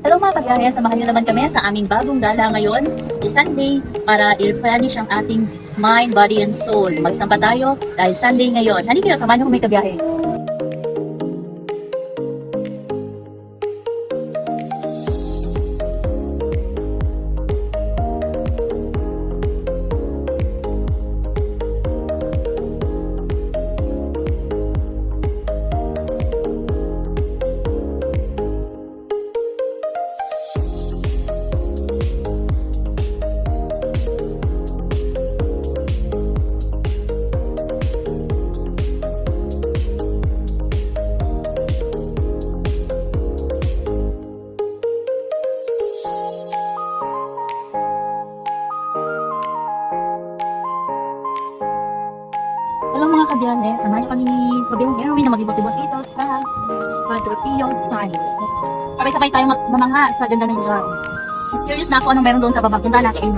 Hello mga kabiyahe, samahan niyo naman kami sa aming bagong gala ngayon, is Sunday, para i-replenish ang ating mind, body, and soul. Magsamba tayo dahil Sunday ngayon. Halika kayo, samahan niyo kami kabiyahe. Hello mga kabiyahe, samahan niyo kami ni Pagawang Erwin na mag-ibot-ibot dito sa Padre Pio Shrine. Sabay-sabay tayo mamanga sa ganda ng Israel. Curious na ako anong meron doon sa babang punta natin.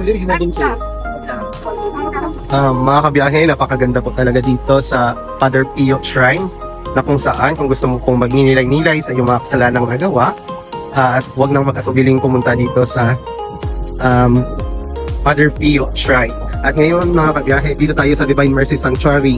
Mga kabiyahe, napakaganda po talaga dito sa Padre Pio Shrine, na kung saan kung gusto mo pong magninilay-nilay sa iyong mga kasalanang nagawa, at huwag nang magkatubiling pumunta dito sa Padre Pio Shrine. At ngayon mga kabiyahe, dito tayo sa Divine Mercy Sanctuary